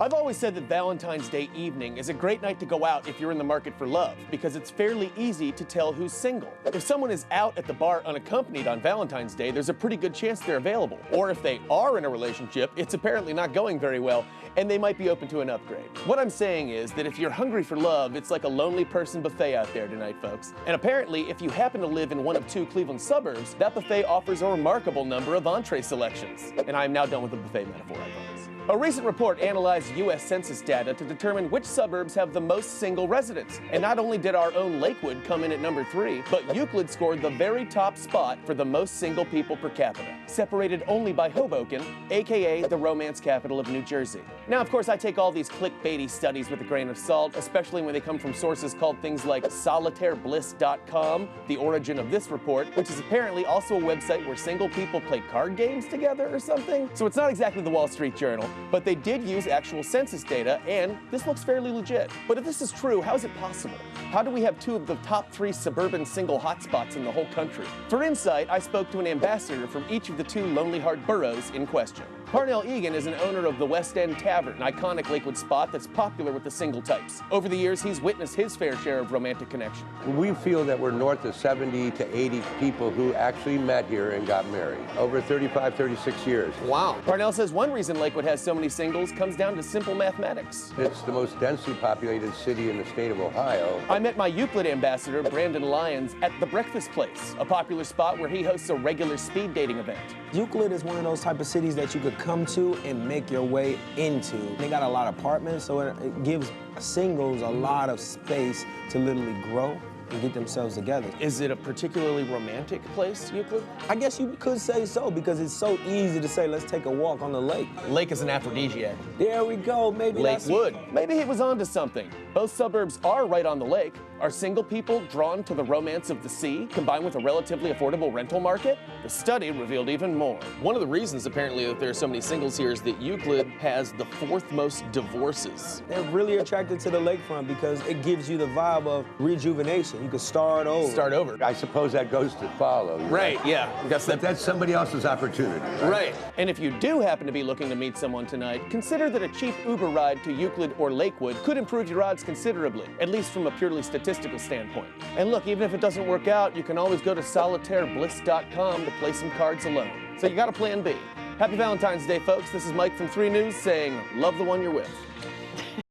I've always said that Valentine's Day evening is a great night to go out if you're in the market for love, because it's fairly easy to tell who's single. If someone is out at the bar unaccompanied on Valentine's Day, there's a pretty good chance they're available. Or if they are in a relationship, it's apparently not going very well, and they might be open to an upgrade. What I'm saying is that if you're hungry for love, it's like a lonely person buffet out there tonight, folks. And apparently, if you happen to live in one of 2 Cleveland suburbs, that buffet offers a remarkable number of entree selections. And I'm now done with the buffet metaphor, I promise. A recent report analyzed U.S. Census data to determine which suburbs have the most single residents. And not only did our own Lakewood come in at number 3, but Euclid scored the very top spot for the most single people per capita, separated only by Hoboken, aka the romance capital of New Jersey. Now, of course, I take all these clickbaity studies with a grain of salt, especially when they come from sources called things like solitairebliss.com, the origin of this report, which is apparently also a website where single people play card games together or something. So it's not exactly the Wall Street Journal, but they did use actual census data, and this looks fairly legit. But if this is true, how is it possible? How do we have 2 of the top 3 suburban single hotspots in the whole country? For insight, I spoke to an ambassador from each of the 2 Lonely Heart boroughs in question. Parnell Egan is an owner of the West End Tavern, an iconic Lakewood spot that's popular with the single types. Over the years, he's witnessed his fair share of romantic connection. We feel that we're north of 70 to 80 people who actually met here and got married over 35, 36 years. Wow. Parnell says one reason Lakewood has so many singles comes down to simple mathematics. It's the most densely populated city in the state of Ohio. I met my Euclid ambassador, Brandon Lyons, at The Breakfast Place, a popular spot where he hosts a regular speed dating event. Euclid is one of those type of cities that you could come to and make your way into. They got a lot of apartments, so it gives singles a lot of space to literally grow and get themselves together. Is it a particularly romantic place, Euclid? I guess you could say so, because it's so easy to say, let's take a walk on the lake. Lake is an aphrodisiac. There we go, maybe Lakewood. Maybe he was onto something. Both suburbs are right on the lake. Are single people drawn to the romance of the sea, combined with a relatively affordable rental market? The study revealed even more. One of the reasons, apparently, that there are so many singles here is that Euclid has the 4th most divorces. They're really attracted to the lakefront because it gives you the vibe of rejuvenation. You can start over. Start over. I suppose that goes to follow. Right, yeah. But that's somebody else's opportunity, Right. And if you do happen to be looking to meet someone tonight, consider that a cheap Uber ride to Euclid or Lakewood could improve your odds considerably, at least from a purely statistical standpoint. And look, even if it doesn't work out, you can always go to solitairebliss.com to play some cards alone. So you got a plan B. Happy Valentine's Day, folks. This is Mike from 3 News saying, love the one you're with.